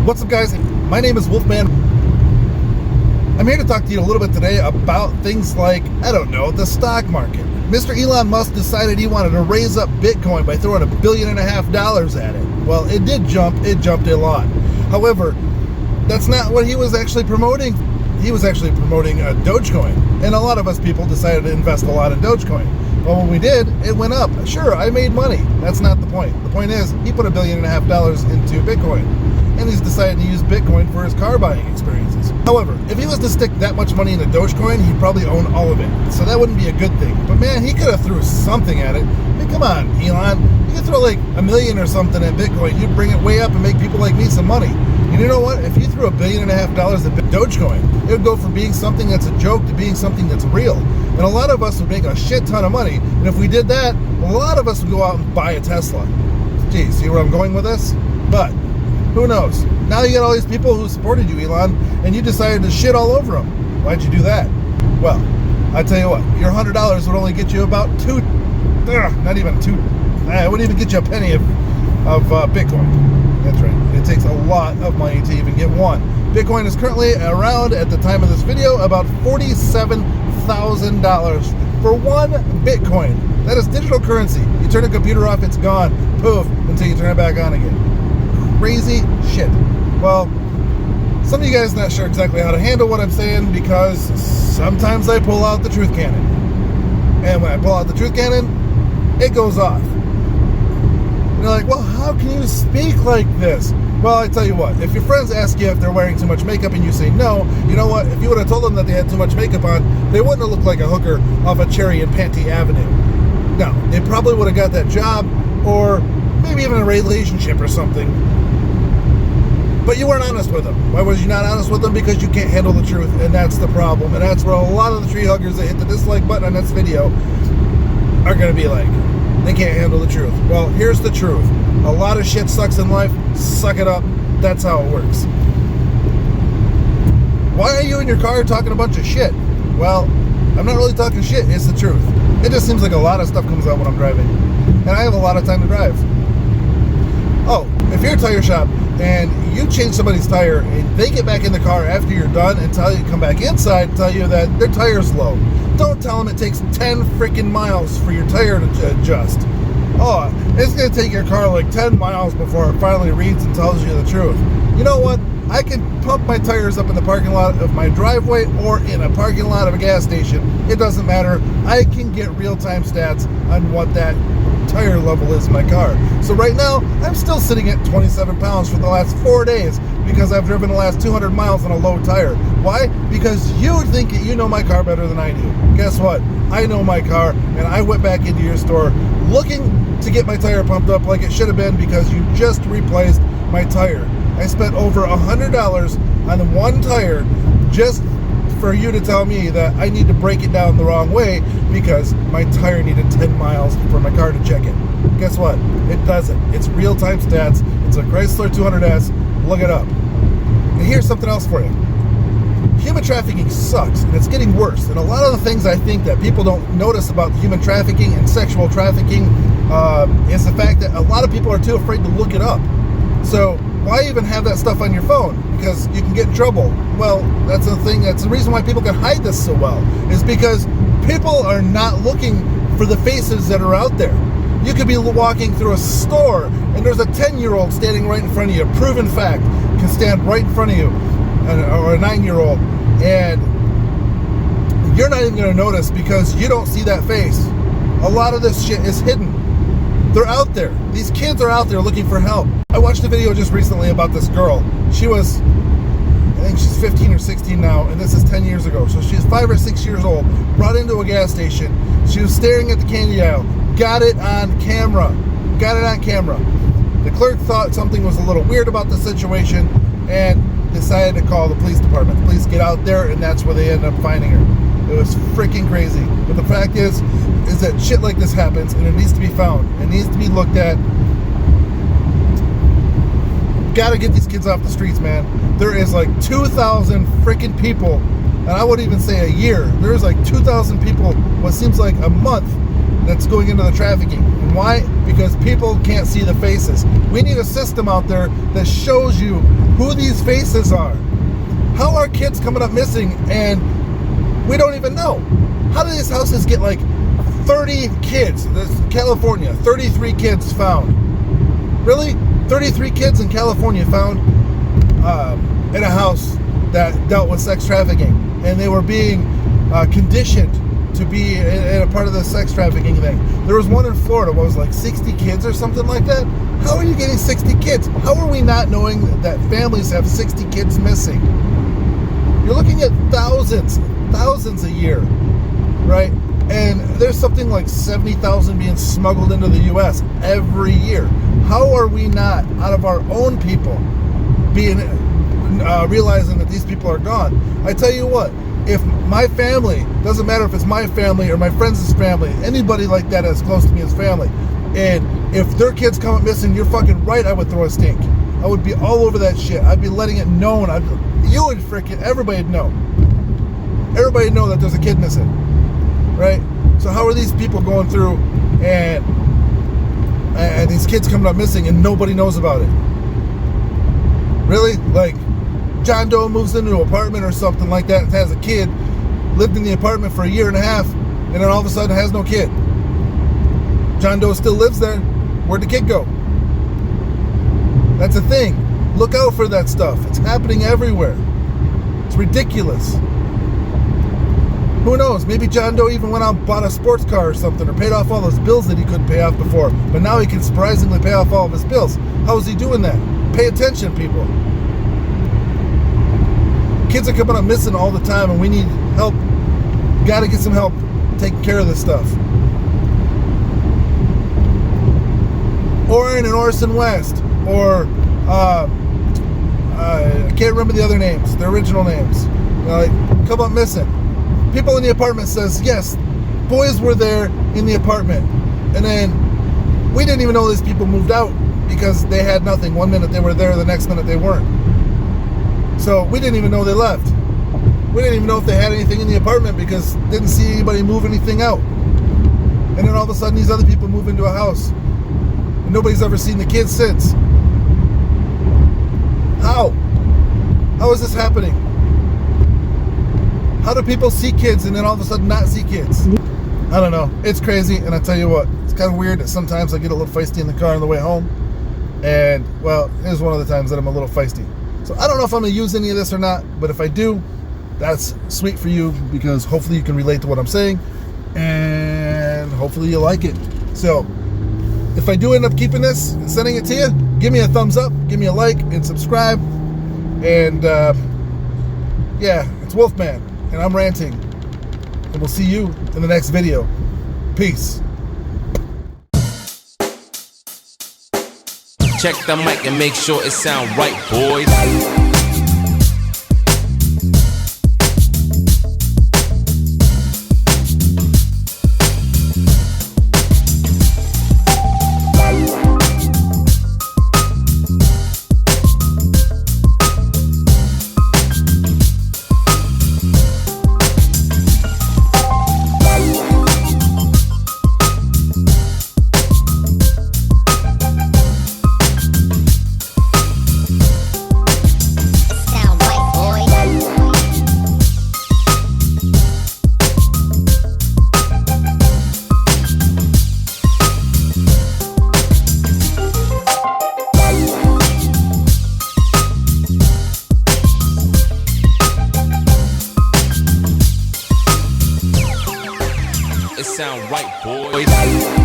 What's up, guys? My name is Wolfman. I'm here to talk to you a little bit today about things like, I don't know, the stock market. Mr. Elon Musk decided he wanted to raise up Bitcoin by throwing $1.5 billion at it. Well, it did jump. It jumped a lot. However, that's not what he was actually promoting. He was actually promoting Dogecoin. And a lot of us people decided to invest a lot in Dogecoin. Well, when we did, it went up. Sure, I made money. That's not the point. The point is, he put $1.5 billion into Bitcoin. And he's decided to use Bitcoin for his car buying experiences. However, if he was to stick that much money into Dogecoin, he'd probably own all of it. So that wouldn't be a good thing. But man, he could have threw something at it. I mean, come on, Elon. You could throw like $1 million or something at Bitcoin. You'd bring it way up and make people like me some money. And you know what? If you threw $1.5 billion at Dogecoin, it would go from being something that's a joke to being something that's real. And a lot of us would make a shit ton of money. And if we did that, a lot of us would go out and buy a Tesla. Gee, see where I'm going with this? But who knows? Now you got all these people who supported you, Elon, and you decided to shit all over them. Why'd you do that? Well, I tell you what, your $100 would only get you about not even two. It wouldn't even get you a penny of Bitcoin. That's right. It takes a lot of money to even get one. Bitcoin is currently around, at the time of this video, about $47,000 for one Bitcoin. That is digital currency. You turn a computer off, it's gone. Poof, until you turn it back on again. Crazy shit. Well, some of you guys not sure exactly how to handle what I'm saying because sometimes I pull out the truth cannon. And when I pull out the truth cannon, it goes off. And you're like, well, how can you speak like this? Well, I tell you what, if your friends ask you if they're wearing too much makeup and you say no, you know what? If you would have told them that they had too much makeup on, they wouldn't have looked like a hooker off a Cherry and Panty Avenue. No, they probably would have got that job or maybe even a relationship or something. But you weren't honest with them. Why was you not honest with them? Because you can't handle the truth, and that's the problem. And that's where a lot of the tree huggers that hit the dislike button on this video are going to be like, they can't handle the truth. Well, here's the truth. A lot of shit sucks in life. Suck it up. That's how it works. Why are you in your car talking a bunch of shit? Well, I'm not really talking shit. It's the truth. It just seems like a lot of stuff comes out when I'm driving. And I have a lot of time to drive. Oh, if you're a tire shop and you change somebody's tire and they get back in the car after you're done and tell you, come back inside and tell you that their tire's low, don't tell them it takes 10 freaking miles for your tire to adjust. Oh, it's going to take your car like 10 miles before it finally reads and tells you the truth. You know what? I can pump my tires up in the parking lot of my driveway or in a parking lot of a gas station. It doesn't matter. I can get real-time stats on what that tire level is in my car. So right now, I'm still sitting at 27 pounds for the last 4 days because I've driven the last 200 miles on a low tire. Why? Because you think that you know my car better than I do. Guess what? I know my car, and I went back into your store looking to get my tire pumped up like it should have been because you just replaced my tire. I spent over $100 on one tire just for you to tell me that I need to break it down the wrong way because my tire needed 10 miles for my car to check it. Guess what? It doesn't. It's real-time stats. It's a Chrysler 200S. Look it up. And here's something else for you. Human trafficking sucks, and it's getting worse. And a lot of the things I think that people don't notice about human trafficking and sexual trafficking is the fact that a lot of people are too afraid to look it up. So why even have that stuff on your phone? Because you can get in trouble. Well, that's the thing. That's the reason why people can hide this so well, is because people are not looking for the faces that are out there. You could be walking through a store and there's a 10-year-old standing right in front of you. Proven fact, can stand right in front of you, or a 9-year-old, and you're not even going to notice because you don't see that face. A lot of this shit is hidden. They're out there. These kids are out there looking for help. I watched a video just recently about this girl. She was, I think she's 15 or 16 now, and this is 10 years ago. So she's 5 or 6 years old, brought into a gas station. She was staring at the candy aisle. Got it on camera. Got it on camera. The clerk thought something was a little weird about the situation and decided to call the police department. The police get out there, and that's where they end up finding her. It was freaking crazy. But the fact is that shit like this happens, and it needs to be found. It needs to be looked at. Gotta get these kids off the streets, man. There is like 2,000 freaking people, and I wouldn't even say a year. There's like 2,000 people, what seems like a month, that's going into the trafficking. And why? Because people can't see the faces. We need a system out there that shows you who these faces are. How are kids coming up missing and we don't even know? How do these houses get like 30 kids? This California, 33 kids found. Really? 33 kids in California found in a house that dealt with sex trafficking, and they were being conditioned to be in a part of the sex trafficking thing. There was one in Florida, what was like 60 kids or something like that? How are you getting 60 kids? How are we not knowing that families have 60 kids missing? You're looking at thousands a year, right? And there's something like 70,000 being smuggled into the U.S. every year. How are we not, out of our own people, being realizing that these people are gone? I tell you what, if my family, doesn't matter if it's my family or my friends' family, anybody like that as close to me as family, and if their kids come up missing, you're fucking right, I would throw a stink. I would be all over that shit. I'd be letting it known. You would freaking, everybody'd know. Everybody know that there's a kid missing, right? So how are these people going through and these kids coming up missing and nobody knows about it? Really? Like, John Doe moves into an apartment or something like that and has a kid, lived in the apartment for a year and a half, and then all of a sudden has no kid. John Doe still lives there. Where'd the kid go? That's a thing. Look out for that stuff. It's happening everywhere. It's ridiculous. Who knows? Maybe John Doe even went out and bought a sports car or something, or paid off all those bills that he couldn't pay off before. But now he can surprisingly pay off all of his bills. How is he doing that? Pay attention, people. Kids are coming up missing all the time, and we need help. Got to get some help taking care of this stuff. Orrin and Orson West, or I can't remember the other names, the original names. Come up missing. People in the apartment says, yes, boys were there in the apartment. And then we didn't even know these people moved out because they had nothing. One minute they were there, the next minute they weren't. So we didn't even know they left. We didn't even know if they had anything in the apartment because didn't see anybody move anything out. And then all of a sudden these other people move into a house. And nobody's ever seen the kids since. How? How is this happening? How do people see kids and then all of a sudden not see kids? I don't know. It's crazy, and I tell you what, it's kind of weird that sometimes I get a little feisty in the car on the way home. And, well, here's one of the times that I'm a little feisty. So I don't know if I'm going to use any of this or not, but if I do, that's sweet for you because hopefully you can relate to what I'm saying, and hopefully you like it. So if I do end up keeping this and sending it to you, give me a thumbs up, give me a like, and subscribe. And, yeah, it's Wolfman. And I'm ranting. And we'll see you in the next video. Peace. Check the mic and make sure it sound right, boys. It sound right, boys.